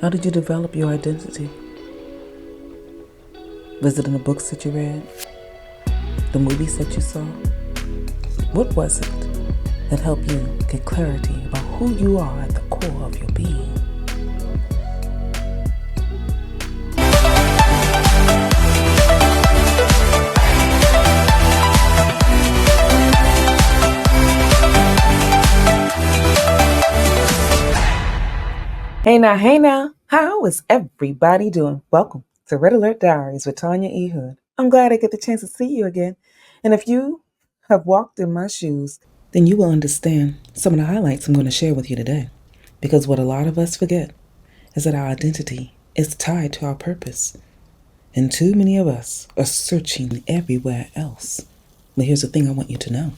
How did you develop your identity? Was it in the books that you read? The movies that you saw? What was it that helped you get clarity about who you are at the core of your being? Hey now, how is everybody doing? Welcome to Alert Diaries with Tanya E. I'm glad I get the chance to see you again. And if you have walked in my shoes, then you will understand some of the highlights I'm going to share with you today. Because what a lot of us forget is that our identity is tied to our purpose. And too many of us are searching everywhere else. But here's the thing I want you to know.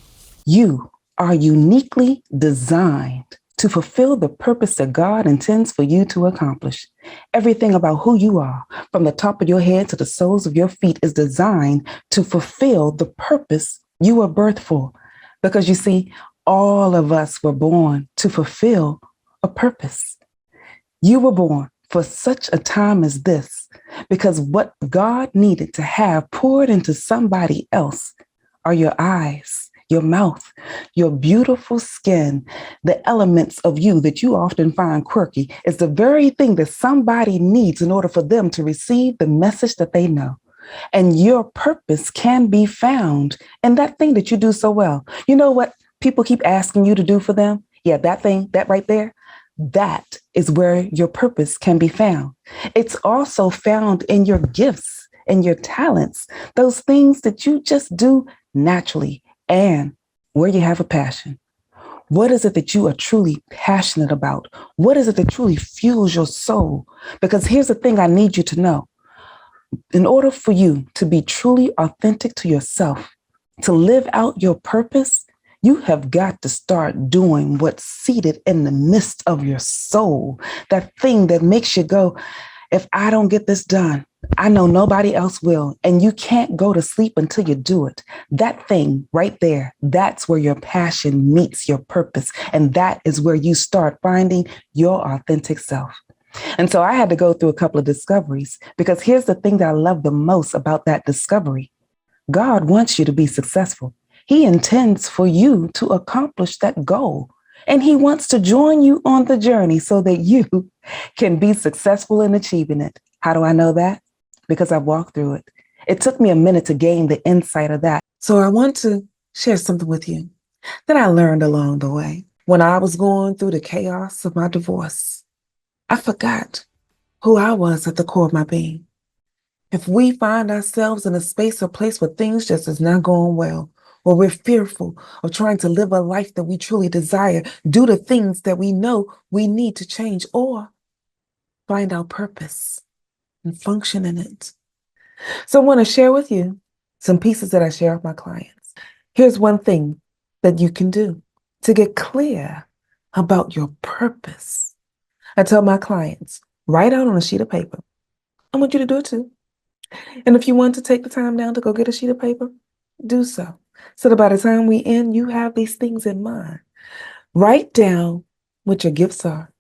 You are uniquely designed to fulfill the purpose that God intends for you to accomplish. Everything about who you are, from the top of your head to the soles of your feet, is designed to fulfill the purpose you were birthed for. Because you see, all of us were born to fulfill a purpose. You were born for such a time as this, because what God needed to have poured into somebody else are your eyes, your mouth, your beautiful skin. The elements of you that you often find quirky is the very thing that somebody needs in order for them to receive the message that they know. And your purpose can be found in that thing that you do so well. You know what people keep asking you to do for them? Yeah, that thing, that right there. That is where your purpose can be found. It's also found in your gifts and your talents, those things that you just do naturally and where you have a passion. What is it that you are truly passionate about? What is it that truly fuels your soul? Because here's the thing I need you to know. In order for you to be truly authentic to yourself, to live out your purpose, you have got to start doing what's seated in the midst of your soul. That thing that makes you go, if I don't get this done, I know nobody else will. And you can't go to sleep until you do it. That thing right there, that's where your passion meets your purpose. And that is where you start finding your authentic self. And so I had to go through a couple of discoveries, because here's the thing that I love the most about that discovery. God wants you to be successful. He intends for you to accomplish that goal. And he wants to join you on the journey so that you can be successful in achieving it. How do I know that? Because I've walked through it. It took me a minute to gain the insight of that. So I want to share something with you that I learned along the way. When I was going through the chaos of my divorce, I forgot who I was at the core of my being. If we find ourselves in a space or place where things just is not going well, or we're fearful of trying to live a life that we truly desire, do the things that we know we need to change, or find our purpose and function in it. So I want to share with you some pieces that I share with my clients. Here's one thing that you can do to get clear about your purpose. I tell my clients, write out on a sheet of paper. I want you to do it too. And if you want to take the time now to go get a sheet of paper, do so. So that by the time we end, you have these things in mind. Write down what your gifts are.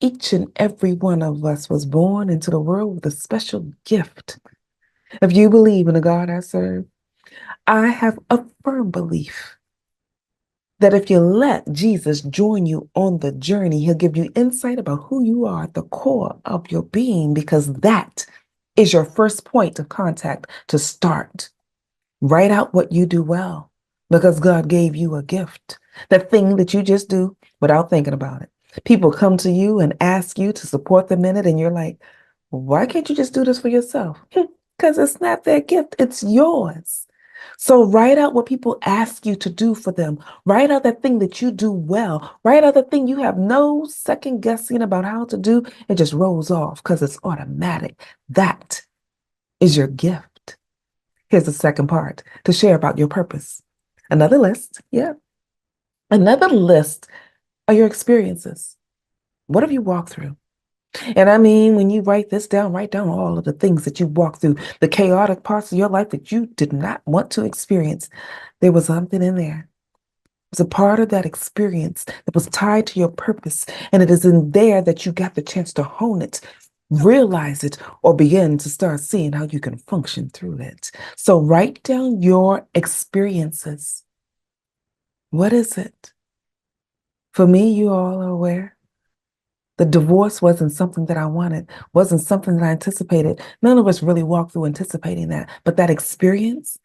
Each and every one of us was born into the world with a special gift. If you believe in the God I serve, I have a firm belief that if you let Jesus join you on the journey, he'll give you insight about who you are at the core of your being, because that is your first point of contact to start. Write out what you do well, because God gave you a gift, that thing that you just do without thinking about it. People come to you and ask you to support them in it, and you're like, why can't you just do this for yourself? Because it's not their gift, it's yours. So write out what people ask you to do for them. Write out that thing that you do well. Write out the thing you have no second guessing about how to do. It just rolls off because it's automatic. That is your gift. Here's the second part to share about your purpose. Another list. Yeah. Another list are your experiences. What have you walked through? And I mean, when you write this down, write down all of the things that you walked through, the chaotic parts of your life that you did not want to experience. There was something in there It's a part of that experience that was tied to your purpose. And it is in there that you got the chance to hone it, realize it, or begin to start seeing how you can function through it. So write down your experiences. What is it? For me, you all are aware. The divorce wasn't something that I wanted, wasn't something that I anticipated. None of us really walked through anticipating that. But that experience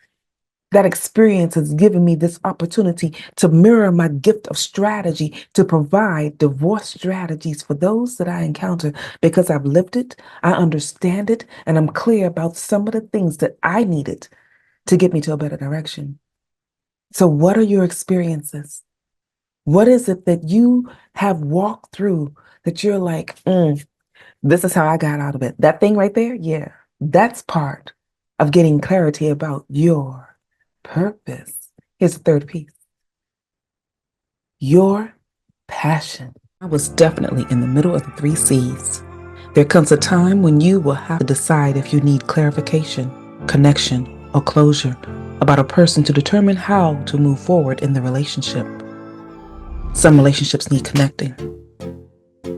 has given me this opportunity to mirror my gift of strategy to provide divorce strategies for those that I encounter because I've lived it, I understand it, and I'm clear about some of the things that I needed to get me to a better direction. So, what are your experiences? What is it that you have walked through that you're like, this is how I got out of it? That thing right there, yeah, that's part of getting clarity about your purpose. Here's the third piece: your passion. I was definitely in the middle of the three C's. There comes a time when you will have to decide if you need clarification, connection, or closure about a person to determine how to move forward in the relationship. Some relationships need connecting.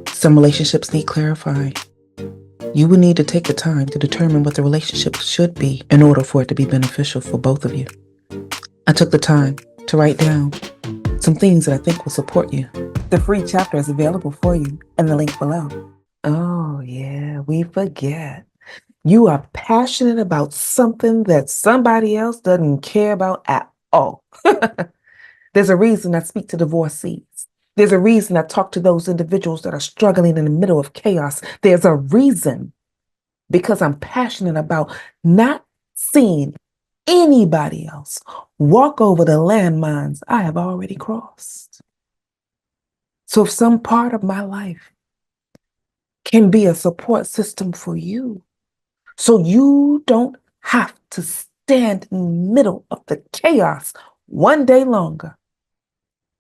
Some relationships need clarifying. You will need to take the time to determine what the relationship should be in order for it to be beneficial for both of you. I took the time to write down some things that I think will support you. The free chapter is available for you in the link below. Oh, yeah, we forget. You are passionate about something that somebody else doesn't care about at all. There's a reason I speak to divorcees. There's a reason I talk to those individuals that are struggling in the middle of chaos. There's a reason, because I'm passionate about not seeing anybody else walk over the landmines I have already crossed. So if some part of my life can be a support system for you, so you don't have to stand in the middle of the chaos one day longer.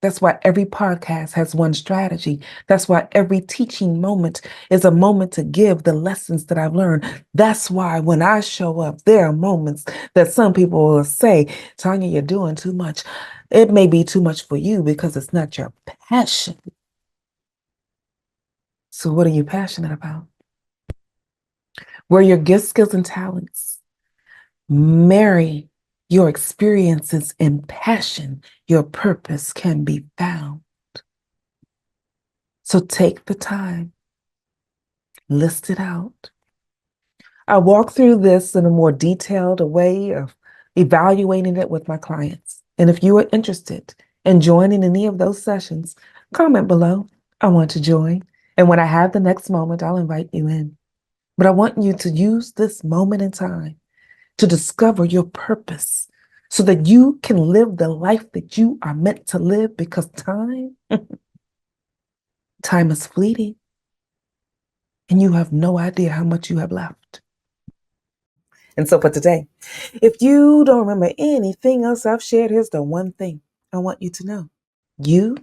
That's why every podcast has one strategy. That's why every teaching moment is a moment to give the lessons that I've learned. That's why when I show up, there are moments that some people will say, Tanya, you're doing too much. It may be too much for you because it's not your passion. So what are you passionate about? Where your gifts, skills, and talents marry your experiences and passion, your purpose can be found. So take the time, list it out. I walk through this in a more detailed way of evaluating it with my clients. And if you are interested in joining any of those sessions, comment below. I want to join. And when I have the next moment, I'll invite you in. But I want you to use this moment in time to discover your purpose so that you can live the life that you are meant to live, because time is fleeting and you have no idea how much you have left. And so for today, if you don't remember anything else I've shared, here's the one thing I want you to know. You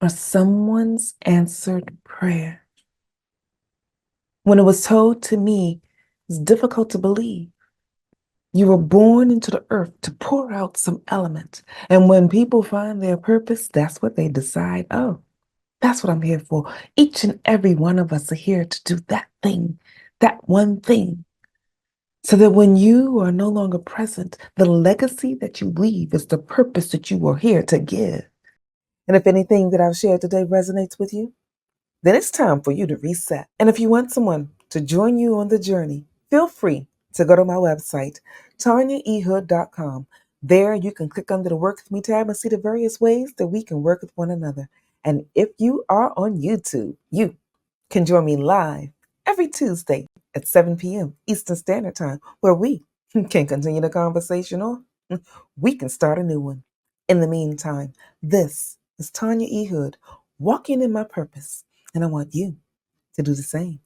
are someone's answered prayer. When it was told to me, it's difficult to believe. You were born into the earth to pour out some element. And when people find their purpose, that's what they decide. Oh, that's what I'm here for. Each and every one of us are here to do that thing, that one thing. So that when you are no longer present, the legacy that you leave is the purpose that you are here to give. And if anything that I've shared today resonates with you, then it's time for you to reset. And if you want someone to join you on the journey, feel free to go to my website, tanyaehood.com. There you can click under the Work With Me tab and see the various ways that we can work with one another. And if you are on YouTube, you can join me live every Tuesday at 7 p.m. Eastern Standard Time, where we can continue the conversation or we can start a new one. In the meantime, this is Tanya E. Hood, walking in my purpose, and I want you to do the same.